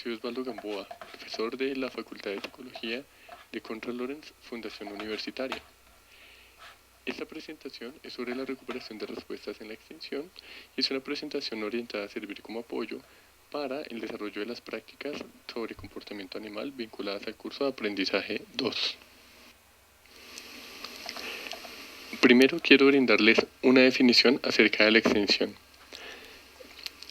soy Osvaldo Gamboa, profesor de la Facultad de Psicología de Conrad Lorenz, Fundación Universitaria. Esta presentación es sobre la recuperación de respuestas en la extinción y es una presentación orientada a servir como apoyo para el desarrollo de las prácticas sobre comportamiento animal vinculadas al curso de aprendizaje 2. Primero quiero brindarles una definición acerca de la extinción.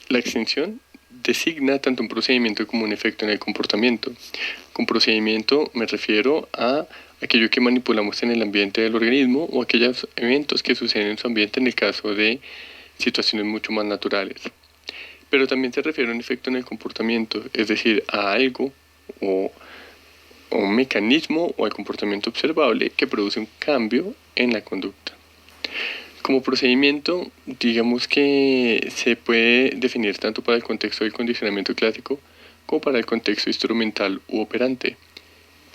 La extinción designa tanto un procedimiento como un efecto en el comportamiento. Con procedimiento me refiero a aquello que manipulamos en el ambiente del organismo o aquellos eventos que suceden en su ambiente en el caso de situaciones mucho más naturales. Pero también se refiere a un efecto en el comportamiento, es decir, a algo o un mecanismo o al comportamiento observable que produce un cambio en la conducta. Como procedimiento, digamos que se puede definir tanto para el contexto del condicionamiento clásico como para el contexto instrumental u operante.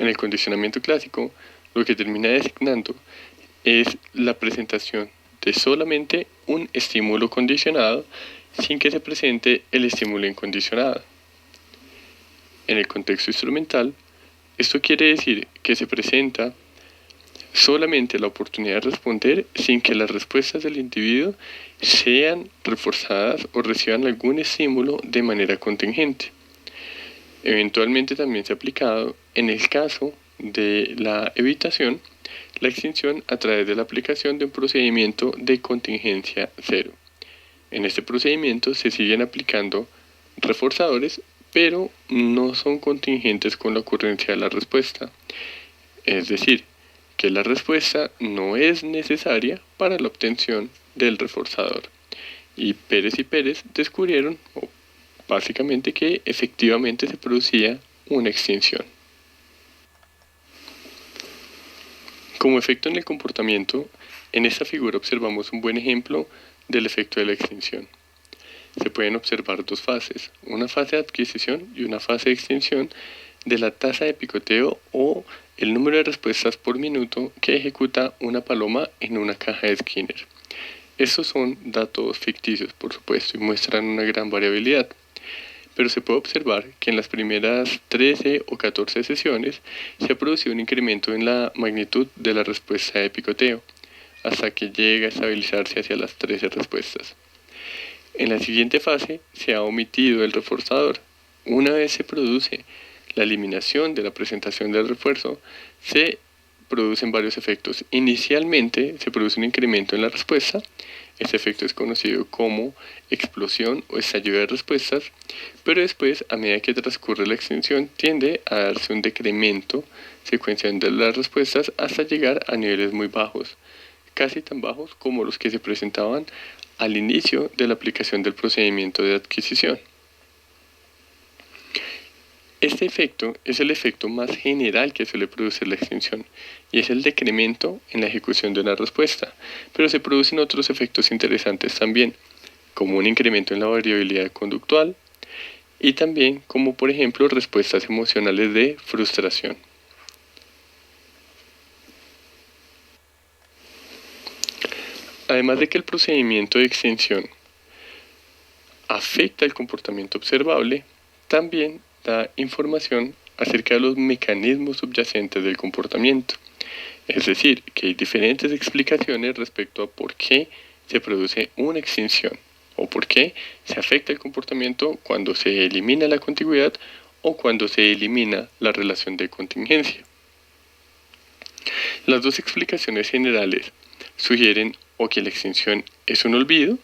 En el condicionamiento clásico, lo que termina designando es la presentación de solamente un estímulo condicionado sin que se presente el estímulo incondicionado. En el contexto instrumental, esto quiere decir que se presenta solamente la oportunidad de responder sin que las respuestas del individuo sean reforzadas o reciban algún estímulo de manera contingente. Eventualmente también se ha aplicado en el caso de la evitación, la extinción a través de la aplicación de un procedimiento de contingencia cero. En este procedimiento se siguen aplicando reforzadores, pero no son contingentes con la ocurrencia de la respuesta. Es decir, que la respuesta no es necesaria para la obtención del reforzador. Y Pérez descubrieron básicamente que efectivamente se producía una extinción. Como efecto en el comportamiento, en esta figura observamos un buen ejemplo del efecto de la extinción. Se pueden observar dos fases, una fase de adquisición y una fase de extinción de la tasa de picoteo o el número de respuestas por minuto que ejecuta una paloma en una caja de Skinner. Estos son datos ficticios, por supuesto, y muestran una gran variabilidad. Pero se puede observar que en las primeras 13 o 14 sesiones se ha producido un incremento en la magnitud de la respuesta de picoteo, hasta que llega a estabilizarse hacia las 13 respuestas. En la siguiente fase se ha omitido el reforzador. Una vez se produce la eliminación de la presentación del refuerzo, se producen varios efectos. Inicialmente se produce un incremento en la respuesta. Este efecto es conocido como explosión o estallido de respuestas, pero después, a medida que transcurre la extinción, tiende a darse un decremento secuencial de las respuestas hasta llegar a niveles muy bajos, casi tan bajos como los que se presentaban al inicio de la aplicación del procedimiento de adquisición. Este efecto es el efecto más general que suele producir la extinción y es el decremento en la ejecución de una respuesta, pero se producen otros efectos interesantes también, como un incremento en la variabilidad conductual y también como por ejemplo respuestas emocionales de frustración. Además de que el procedimiento de extinción afecta el comportamiento observable, también da información acerca de los mecanismos subyacentes del comportamiento. Es decir, que hay diferentes explicaciones respecto a por qué se produce una extinción o por qué se afecta el comportamiento cuando se elimina la contigüidad o cuando se elimina la relación de contingencia. Las dos explicaciones generales sugieren o que la extinción es un olvido,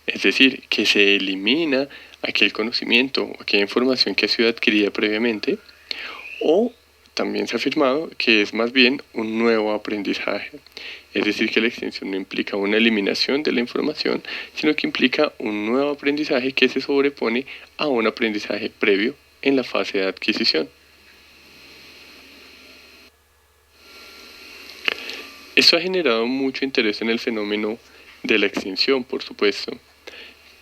es decir, que se elimina aquel conocimiento o aquella información que ha sido adquirida previamente, o también se ha afirmado que es más bien un nuevo aprendizaje, es decir, que la extinción no implica una eliminación de la información, sino que implica un nuevo aprendizaje que se sobrepone a un aprendizaje previo en la fase de adquisición. Esto ha generado mucho interés en el fenómeno de la extinción, por supuesto,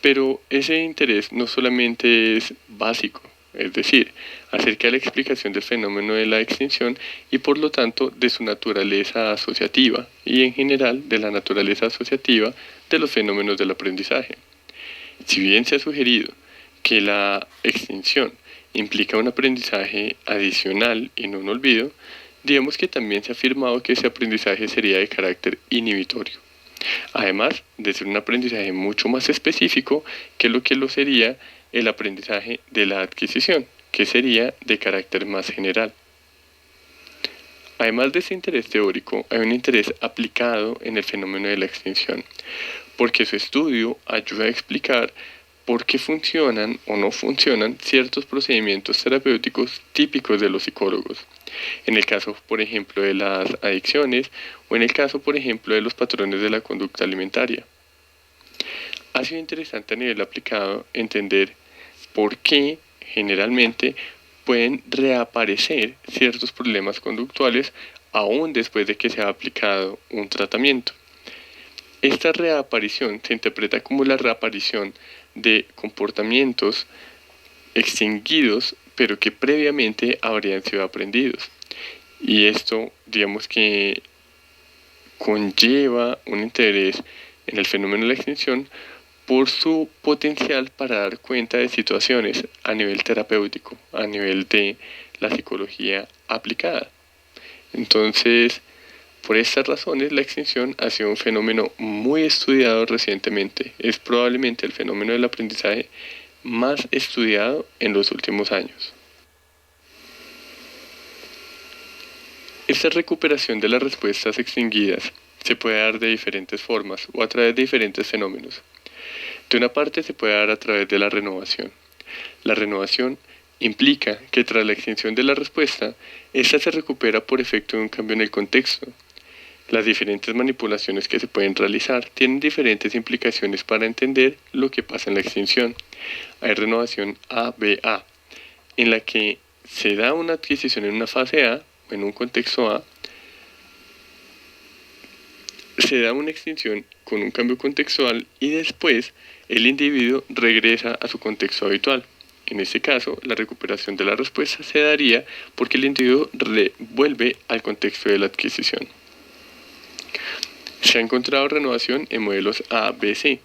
pero ese interés no solamente es básico, es decir, acerca de la explicación del fenómeno de la extinción y por lo tanto de su naturaleza asociativa y en general de la naturaleza asociativa de los fenómenos del aprendizaje. Si bien se ha sugerido que la extinción implica un aprendizaje adicional y no un olvido, digamos que también se ha afirmado que ese aprendizaje sería de carácter inhibitorio. Además de ser un aprendizaje mucho más específico que lo sería el aprendizaje de la adquisición, que sería de carácter más general. Además de ese interés teórico, hay un interés aplicado en el fenómeno de la extinción, porque su estudio ayuda a explicar por qué funcionan o no funcionan ciertos procedimientos terapéuticos típicos de los psicólogos. En el caso, por ejemplo, de las adicciones o en el caso, por ejemplo, de los patrones de la conducta alimentaria. Ha sido interesante a nivel aplicado entender por qué generalmente pueden reaparecer ciertos problemas conductuales aún después de que se ha aplicado un tratamiento. Esta reaparición se interpreta como la reaparición de comportamientos extinguidos pero que previamente habrían sido aprendidos. Y esto, digamos que conlleva un interés en el fenómeno de la extinción por su potencial para dar cuenta de situaciones a nivel terapéutico, a nivel de la psicología aplicada. Entonces, por estas razones, la extinción ha sido un fenómeno muy estudiado recientemente. Es probablemente el fenómeno del aprendizaje más estudiado en los últimos años. Esta recuperación de las respuestas extinguidas se puede dar de diferentes formas o a través de diferentes fenómenos. De una parte se puede dar a través de la renovación. La renovación implica que tras la extinción de la respuesta, ésta se recupera por efecto de un cambio en el contexto. Las diferentes manipulaciones que se pueden realizar tienen diferentes implicaciones para entender lo que pasa en la extinción. Hay renovación ABA, en la que se da una adquisición en una fase A o en un contexto A, se da una extinción con un cambio contextual y después el individuo regresa a su contexto habitual. En este caso, la recuperación de la respuesta se daría porque el individuo vuelve al contexto de la adquisición. Se ha encontrado renovación en modelos ABC.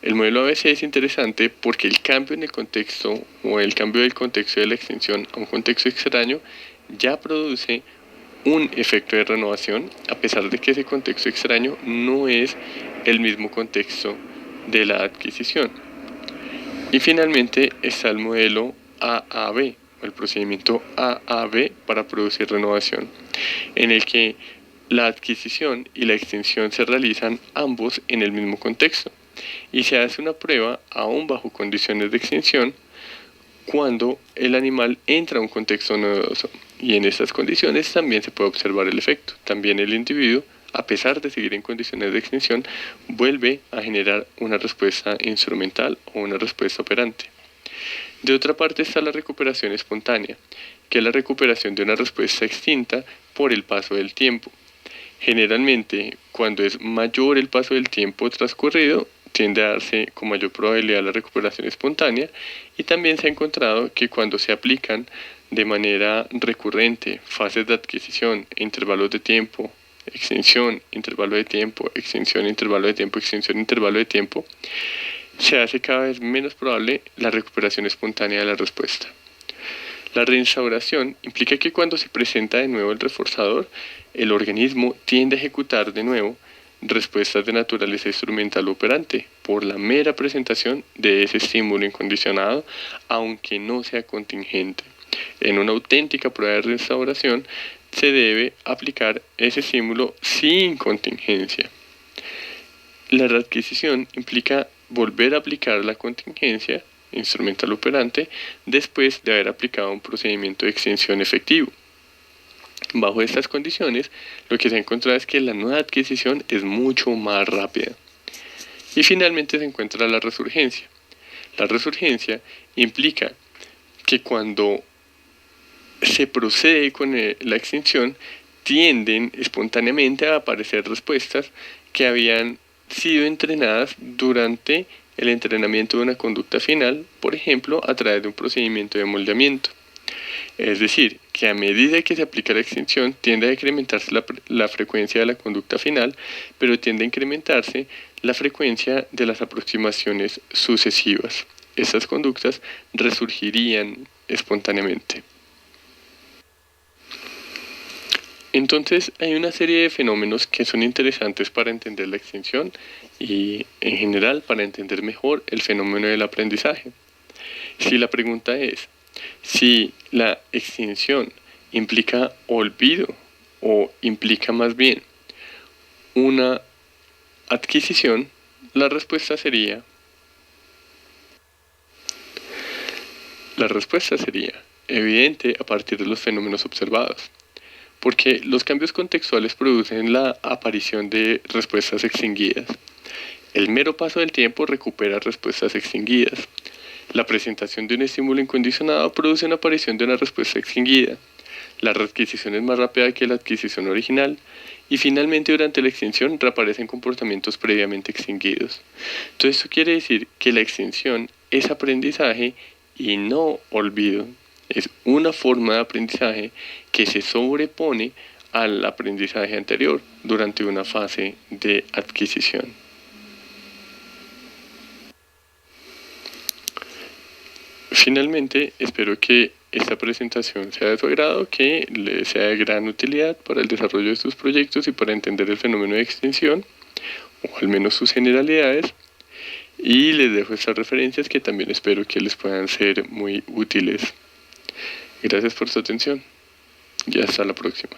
El modelo ABC es interesante porque el cambio en el contexto o el cambio del contexto de la extinción a un contexto extraño ya produce un efecto de renovación, a pesar de que ese contexto extraño no es el mismo contexto de la adquisición. Y finalmente está el modelo AAB, o el procedimiento AAB para producir renovación, en el que la adquisición y la extinción se realizan ambos en el mismo contexto, y se hace una prueba aún bajo condiciones de extinción cuando el animal entra a un contexto novedoso, y en estas condiciones también se puede observar el efecto. También el individuo, a pesar de seguir en condiciones de extinción, vuelve a generar una respuesta instrumental o una respuesta operante. De otra parte está la recuperación espontánea, que es la recuperación de una respuesta extinta por el paso del tiempo. Generalmente, cuando es mayor el paso del tiempo transcurrido, tiende a darse con mayor probabilidad la recuperación espontánea, y también se ha encontrado que cuando se aplican de manera recurrente fases de adquisición, intervalos de tiempo, extinción, intervalo de tiempo, extinción, intervalo de tiempo, extinción, intervalo de tiempo, se hace cada vez menos probable la recuperación espontánea de la respuesta. La reinstauración implica que cuando se presenta de nuevo el reforzador, el organismo tiende a ejecutar de nuevo respuestas de naturaleza instrumental o operante por la mera presentación de ese estímulo incondicionado, aunque no sea contingente. En una auténtica prueba de restauración se debe aplicar ese estímulo sin contingencia. La readquisición implica volver a aplicar la contingencia instrumental operante después de haber aplicado un procedimiento de extinción efectivo. Bajo estas condiciones, lo que se ha encontrado es que la nueva adquisición es mucho más rápida. Y finalmente se encuentra la resurgencia. La resurgencia implica que cuando se procede con la extinción, tienden espontáneamente a aparecer respuestas que habían sido entrenadas durante el entrenamiento de una conducta final, por ejemplo, a través de un procedimiento de moldeamiento. Es decir, que a medida que se aplica la extinción tiende a incrementarse la frecuencia de la conducta final, pero tiende a incrementarse la frecuencia de las aproximaciones sucesivas. Estas conductas resurgirían espontáneamente. Entonces hay una serie de fenómenos que son interesantes para entender la extinción y en general para entender mejor el fenómeno del aprendizaje. Si la pregunta es si la extinción implica olvido o implica más bien una adquisición, la respuesta sería evidente a partir de los fenómenos observados, porque los cambios contextuales producen la aparición de respuestas extinguidas. El mero paso del tiempo recupera respuestas extinguidas. La presentación de un estímulo incondicionado produce una aparición de una respuesta extinguida. La readquisición es más rápida que la adquisición original. Y finalmente, durante la extinción, reaparecen comportamientos previamente extinguidos. Entonces, esto quiere decir que la extinción es aprendizaje y no olvido. Es una forma de aprendizaje que se sobrepone al aprendizaje anterior durante una fase de adquisición. Finalmente, espero que esta presentación sea de su agrado, que le sea de gran utilidad para el desarrollo de sus proyectos y para entender el fenómeno de extinción, o al menos sus generalidades. Y les dejo estas referencias que también espero que les puedan ser muy útiles. Gracias por su atención y hasta la próxima.